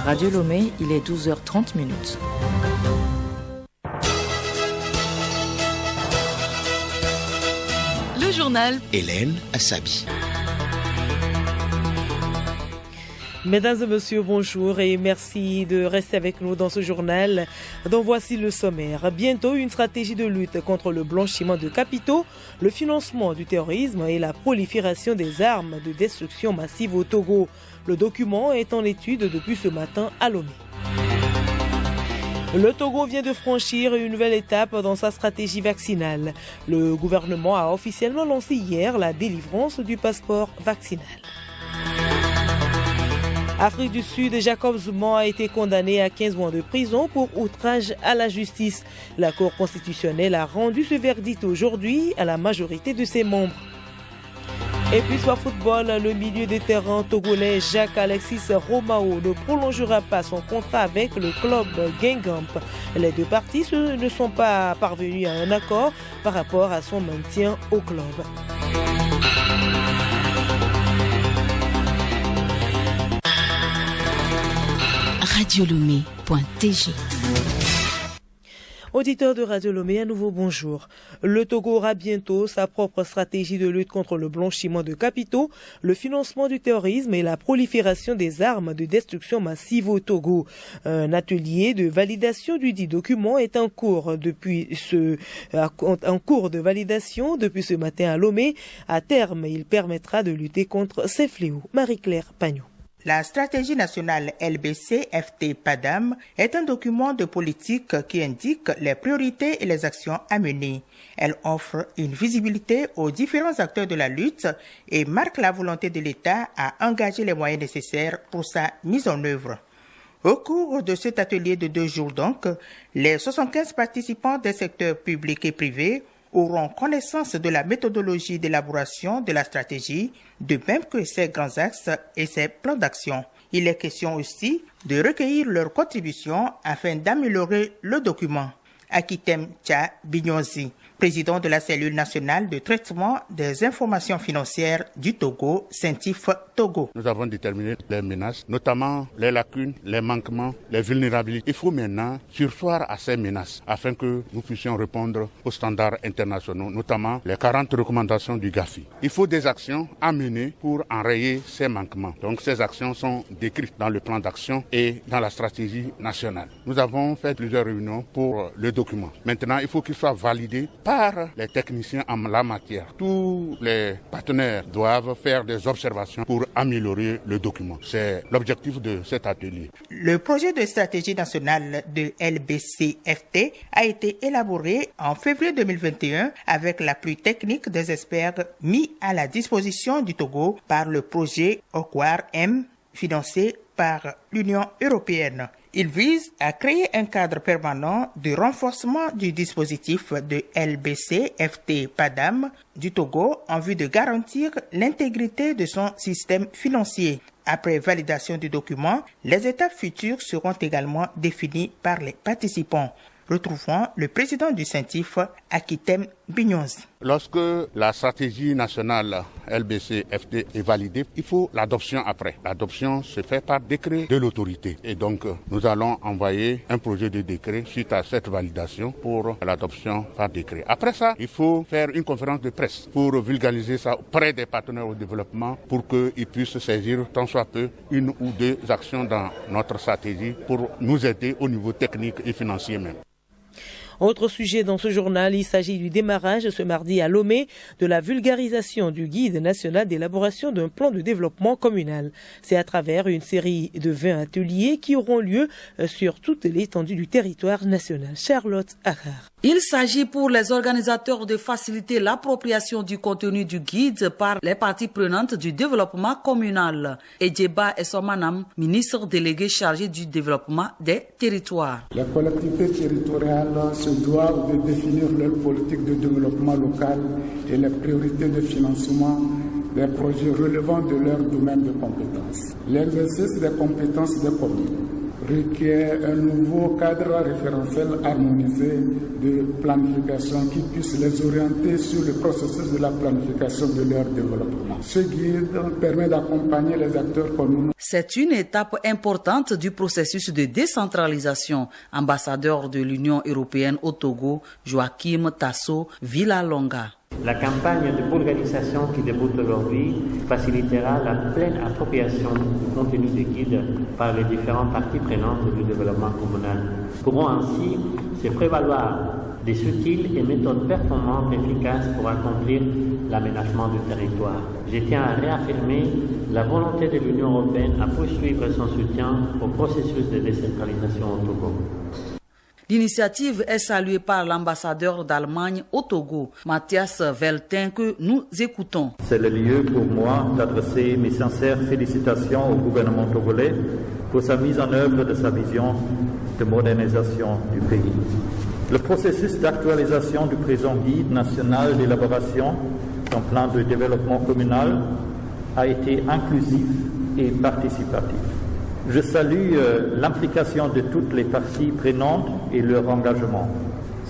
Radio Lomé, il est 12h30 minutes. Le journal Hélène Assabi. Mesdames et messieurs, bonjour et merci de rester avec nous dans ce journal. Donc voici le sommaire. Bientôt, une stratégie de lutte contre le blanchiment de capitaux, le financement du terrorisme et la prolifération des armes de destruction massive au Togo. Le document est en étude depuis ce matin à Lomé. Le Togo vient de franchir une nouvelle étape dans sa stratégie vaccinale. Le gouvernement a officiellement lancé hier la délivrance du passeport vaccinal. Afrique du Sud, Jacob Zuma a été condamné à 15 mois de prison pour outrage à la justice. La Cour constitutionnelle a rendu ce verdict aujourd'hui à la majorité de ses membres. Et puis soit football, le milieu de terrain togolais Jacques-Alexis Romao ne prolongera pas son contrat avec le club Guingamp. Les deux parties ne sont pas parvenues à un accord par rapport à son maintien au club. radiolomé.tg. Auditeurs de Radio Lomé, à nouveau bonjour. Le Togo aura bientôt sa propre stratégie de lutte contre le blanchiment de capitaux, le financement du terrorisme et la prolifération des armes de destruction massive au Togo. Un atelier de validation du dit document est en cours de validation depuis ce matin à Lomé. À terme, il permettra de lutter contre ces fléaux. Marie-Claire Pagnot. La stratégie nationale LBC-FT-PADAM est un document de politique qui indique les priorités et les actions à mener. Elle offre une visibilité aux différents acteurs de la lutte et marque la volonté de l'État à engager les moyens nécessaires pour sa mise en œuvre. Au cours de cet atelier de 2 jours donc, les 75 participants des secteurs publics et privés auront connaissance de la méthodologie d'élaboration de la stratégie, de même que ses grands axes et ses plans d'action. Il est question aussi de recueillir leurs contributions afin d'améliorer le document. Akitem Tcha Bignonzi, président de la cellule nationale de traitement des informations financières du Togo, CENTIF Togo. Nous avons déterminé les menaces, notamment les lacunes, les manquements, les vulnérabilités. Il faut maintenant surseoir à ces menaces afin que nous puissions répondre aux standards internationaux, notamment les 40 recommandations du GAFI. Il faut des actions à mener pour enrayer ces manquements. Donc ces actions sont décrites dans le plan d'action et dans la stratégie nationale. Nous avons fait plusieurs réunions pour le document. Maintenant, il faut qu'il soit validé par les techniciens en la matière. Tous les partenaires doivent faire des observations pour améliorer le document. C'est l'objectif de cet atelier. Le projet de stratégie nationale de LBC-FT a été élaboré en février 2021 avec l'appui technique des experts mis à la disposition du Togo par le projet Okwar M, financé par l'Union européenne. Il vise à créer un cadre permanent de renforcement du dispositif de LBC-FT-PADAM du Togo en vue de garantir l'intégrité de son système financier. Après validation du document, les étapes futures seront également définies par les participants. Retrouvons le président du CENTIF, Akitem Bignonzi. Lorsque la stratégie nationale LBC-FT est validée, il faut l'adoption après. L'adoption se fait par décret de l'autorité. Et donc, nous allons envoyer un projet de décret suite à cette validation pour l'adoption par décret. Après ça, il faut faire une conférence de presse pour vulgariser ça auprès des partenaires au développement pour qu'ils puissent saisir tant soit peu 1 ou 2 actions dans notre stratégie pour nous aider au niveau technique et financier même. Autre sujet dans ce journal, il s'agit du démarrage ce mardi à Lomé de la vulgarisation du guide national d'élaboration d'un plan de développement communal. C'est à travers une série de 20 ateliers qui auront lieu sur toute l'étendue du territoire national. Charlotte Ahar. Il s'agit pour les organisateurs de faciliter l'appropriation du contenu du guide par les parties prenantes du développement communal. Edjeba Essomanam, ministre délégué chargé du développement des territoires. Les collectivités territoriales se doivent de définir leur politique de développement local et les priorités de financement des projets relevant de leur domaine de compétences. L'exercice des compétences des communes requiert un nouveau cadre référentiel harmonisé de planification qui puisse les orienter sur le processus de la planification de leur développement. Ce guide permet d'accompagner les acteurs communaux. C'est une étape importante du processus de décentralisation. Ambassadeur de l'Union européenne au Togo, Joachim Tasso Villalonga. La campagne de vulgarisation qui débute aujourd'hui facilitera la pleine appropriation du contenu du guide par les différentes parties prenantes du développement communal. Pourront ainsi se prévaloir des outils et méthodes performantes et efficaces pour accomplir l'aménagement du territoire. Je tiens à réaffirmer la volonté de l'Union européenne à poursuivre son soutien au processus de décentralisation au Togo. L'initiative est saluée par l'ambassadeur d'Allemagne au Togo, Matthias Veltin, que nous écoutons. C'est le lieu pour moi d'adresser mes sincères félicitations au gouvernement togolais pour sa mise en œuvre de sa vision de modernisation du pays. Le processus d'actualisation du présent guide national d'élaboration d'un plan de développement communal a été inclusif et participatif. Je salue l'implication de toutes les parties prenantes et leur engagement.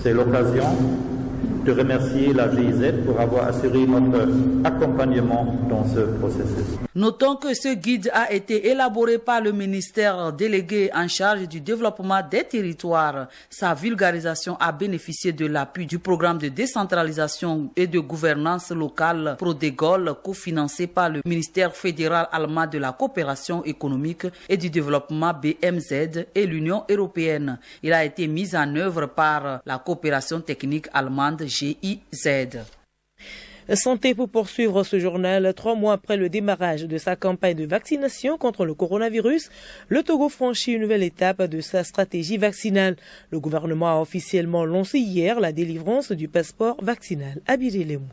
C'est l'occasion de remercier la GIZ pour avoir assuré notre accompagnement dans ce processus. Notons que ce guide a été élaboré par le ministère délégué en charge du développement des territoires. Sa vulgarisation a bénéficié de l'appui du programme de décentralisation et de gouvernance locale Prodégol, cofinancé par le ministère fédéral allemand de la coopération économique et du développement BMZ et l'Union européenne. Il a été mis en œuvre par la coopération technique allemande GIZ. Santé pour poursuivre ce journal. 3 mois après le démarrage de sa campagne de vaccination contre le coronavirus, le Togo franchit une nouvelle étape de sa stratégie vaccinale. Le gouvernement a officiellement lancé hier la délivrance du passeport vaccinal. Abidé Lemou.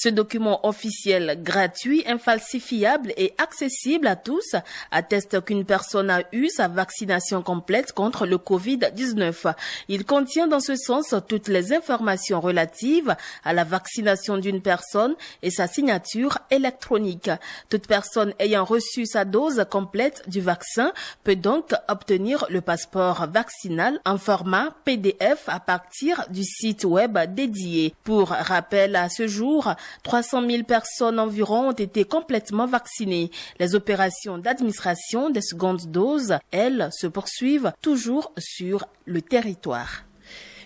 Ce document officiel, gratuit, infalsifiable et accessible à tous atteste qu'une personne a eu sa vaccination complète contre le Covid-19. Il contient dans ce sens toutes les informations relatives à la vaccination d'une personne et sa signature électronique. Toute personne ayant reçu sa dose complète du vaccin peut donc obtenir le passeport vaccinal en format PDF à partir du site web dédié. Pour rappel, à ce jour, 300 000 personnes environ ont été complètement vaccinées. Les opérations d'administration des secondes doses, elles, se poursuivent toujours sur le territoire.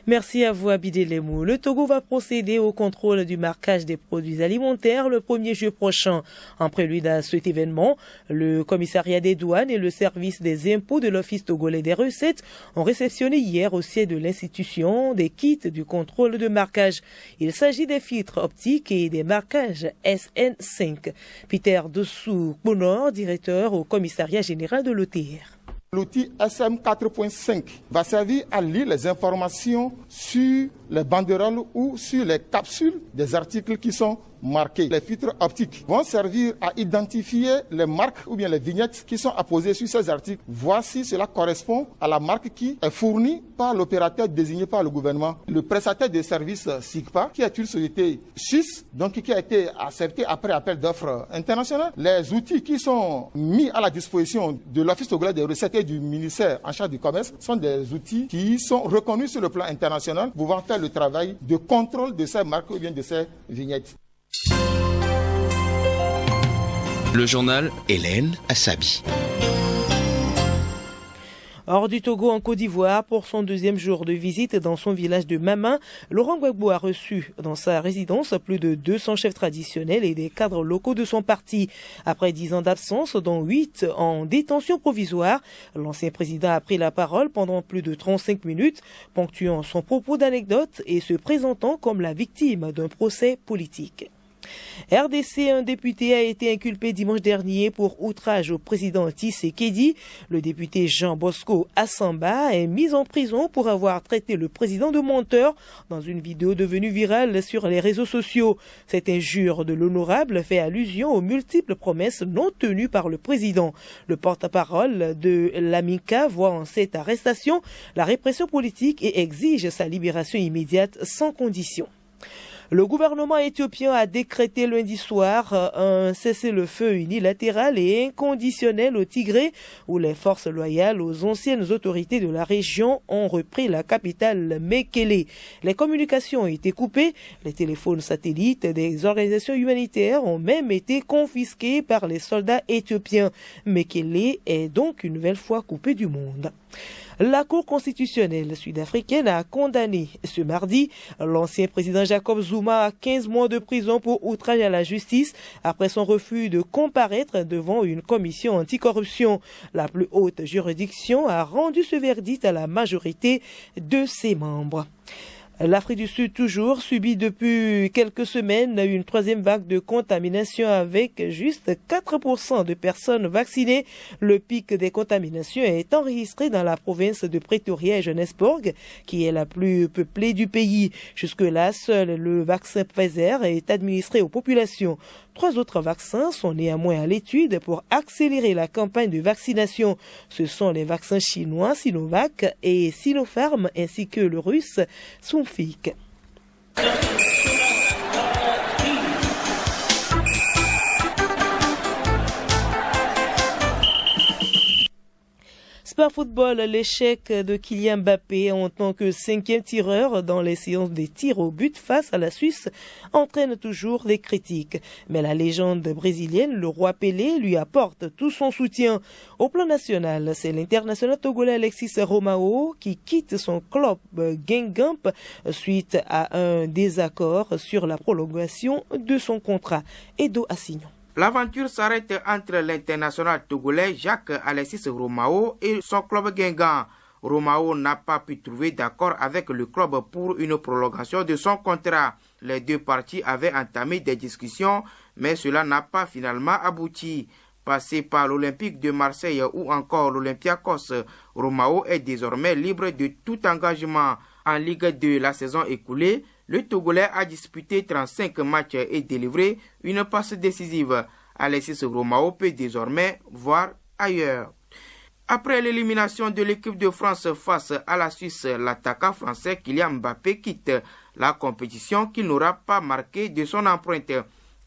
Merci à vous, Abidé Lemou. Le Togo va procéder au contrôle du marquage des produits alimentaires le 1er juillet prochain. En prélude à cet événement, le commissariat des douanes et le service des impôts de l'Office togolais des recettes ont réceptionné hier au siège de l'institution des kits du contrôle de marquage. Il s'agit des filtres optiques et des marquages SN5. Peter Dessou-Bonor, directeur au commissariat général de l'OTR. L'outil SM 4.5 va servir à lire les informations sur les banderoles ou sur les capsules des articles qui sont marqués. Les filtres optiques vont servir à identifier les marques ou bien les vignettes qui sont apposées sur ces articles. Voir si cela correspond à la marque qui est fournie par l'opérateur désigné par le gouvernement. Le prestataire de services SIGPA, qui est une société suisse, donc qui a été acceptée après appel d'offres international. Les outils qui sont mis à la disposition de l'Office togolais des recettes et du ministère en charge du commerce sont des outils qui sont reconnus sur le plan international, pouvant faire le travail de contrôle de ces marques ou bien de ces vignettes. Le journal Hélène Assabi. Hors du Togo en Côte d'Ivoire, pour son 2e jour de visite dans son village de Mama, Laurent Gbagbo a reçu dans sa résidence plus de 200 chefs traditionnels et des cadres locaux de son parti. Après 10 ans d'absence, dont 8 en détention provisoire, l'ancien président a pris la parole pendant plus de 35 minutes, ponctuant son propos d'anecdotes et se présentant comme la victime d'un procès politique. RDC, un député a été inculpé dimanche dernier pour outrage au président Tshisekedi. Le député Jean Bosco Assamba est mis en prison pour avoir traité le président de menteur dans une vidéo devenue virale sur les réseaux sociaux. Cette injure de l'honorable fait allusion aux multiples promesses non tenues par le président. Le porte-parole de l'AMICA voit en cette arrestation la répression politique et exige sa libération immédiate sans condition. Le gouvernement éthiopien a décrété lundi soir un cessez-le-feu unilatéral et inconditionnel au Tigré, où les forces loyales aux anciennes autorités de la région ont repris la capitale Mekele. Les communications ont été coupées, les téléphones satellites des organisations humanitaires ont même été confisqués par les soldats éthiopiens. Mekele est donc une nouvelle fois coupée du monde. La Cour constitutionnelle sud-africaine a condamné ce mardi l'ancien président Jacob Zuma à 15 mois de prison pour outrage à la justice après son refus de comparaître devant une commission anticorruption. La plus haute juridiction a rendu ce verdict à la majorité de ses membres. L'Afrique du Sud toujours subit depuis quelques semaines une troisième vague de contamination avec juste 4% de personnes vaccinées. Le pic des contaminations est enregistré dans la province de Pretoria et Johannesburg, qui est la plus peuplée du pays. Jusque-là, seul le vaccin Pfizer est administré aux populations. 3 autres vaccins sont néanmoins à l'étude pour accélérer la campagne de vaccination. Ce sont les vaccins chinois Sinovac et Sinopharm ainsi que le russe Sunfik. Sport football, l'échec de Kylian Mbappé en tant que 5e tireur dans les séances des tirs au but face à la Suisse entraîne toujours les critiques. Mais la légende brésilienne, le roi Pelé, lui apporte tout son soutien. Au plan national, c'est l'international togolais Alexis Romao qui quitte son club Guingamp suite à un désaccord sur la prolongation de son contrat. Edo Assignon. L'aventure s'arrête entre l'international togolais Jacques-Alexis Romao et son club Guingamp. Romao n'a pas pu trouver d'accord avec le club pour une prolongation de son contrat. Les deux parties avaient entamé des discussions, mais cela n'a pas finalement abouti. Passé par l'Olympique de Marseille ou encore l'Olympiakos, Romao est désormais libre de tout engagement. En Ligue 2, la saison écoulée, le Togolais a disputé 35 matchs et délivré une passe décisive. Alexis Romao peut désormais voir ailleurs. Après l'élimination de l'équipe de France face à la Suisse, l'attaquant français Kylian Mbappé quitte la compétition qu'il n'aura pas marqué de son empreinte.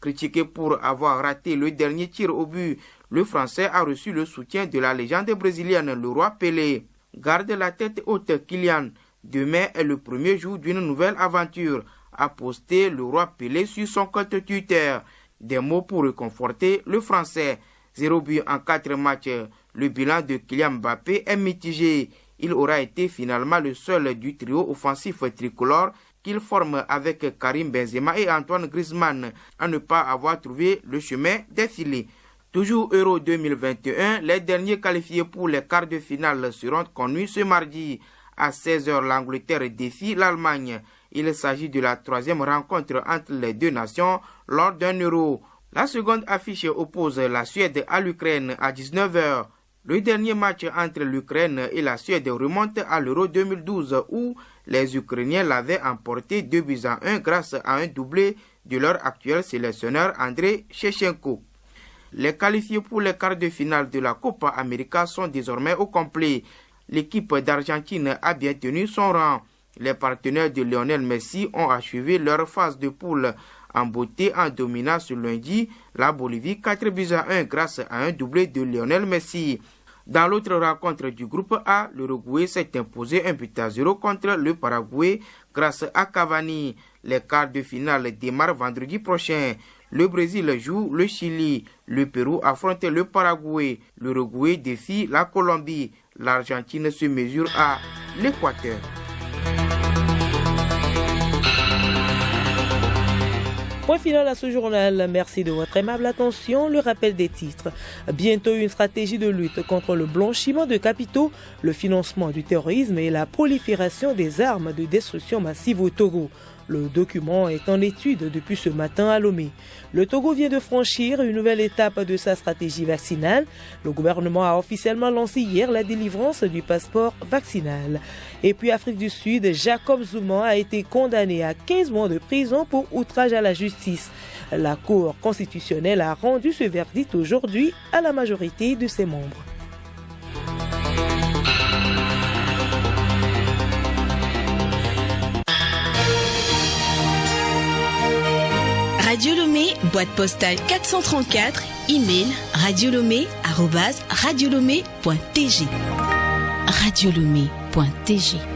Critiqué pour avoir raté le dernier tir au but, le Français a reçu le soutien de la légende brésilienne, le roi Pelé. Garde la tête haute, Kylian. Demain est le premier jour d'une nouvelle aventure, a posté le roi Pelé sur son compte Twitter. Des mots pour réconforter le Français. 0 but en 4 matchs. Le bilan de Kylian Mbappé est mitigé. Il aura été finalement le seul du trio offensif tricolore qu'il forme avec Karim Benzema et Antoine Griezmann à ne pas avoir trouvé le chemin des filets. Toujours Euro 2021, les derniers qualifiés pour les quarts de finale seront connus ce mardi. À 16h, l'Angleterre défie l'Allemagne. Il s'agit de la 3e rencontre entre les deux nations lors d'un Euro. La seconde affiche oppose la Suède à l'Ukraine à 19h. Le dernier match entre l'Ukraine et la Suède remonte à l'Euro 2012 où les Ukrainiens l'avaient emporté 2-1 grâce à un doublé de leur actuel sélectionneur Andrei Shevchenko. Les qualifiés pour les quarts de finale de la Copa América sont désormais au complet. L'équipe d'Argentine a bien tenu son rang. Les partenaires de Lionel Messi ont achevé leur phase de poule en beauté en dominant ce lundi la Bolivie 4-1 grâce à un doublé de Lionel Messi. Dans l'autre rencontre du groupe A, l'Uruguay s'est imposé 1-0 contre le Paraguay grâce à Cavani. Les quarts de finale démarrent vendredi prochain. Le Brésil joue le Chili. Le Pérou affronte le Paraguay. L'Uruguay défie la Colombie. L'Argentine se mesure à l'Équateur. Point final à ce journal. Merci de votre aimable attention. Le rappel des titres. Bientôt une stratégie de lutte contre le blanchiment de capitaux, le financement du terrorisme et la prolifération des armes de destruction massive au Togo. Le document est en étude depuis ce matin à Lomé. Le Togo vient de franchir une nouvelle étape de sa stratégie vaccinale. Le gouvernement a officiellement lancé hier la délivrance du passeport vaccinal. Et puis Afrique du Sud, Jacob Zuma a été condamné à 15 mois de prison pour outrage à la justice. La Cour constitutionnelle a rendu ce verdict aujourd'hui à la majorité de ses membres. Radio Lomé, boîte postale 434, email radiolomé@radiolomé.tg. radiolomé.tg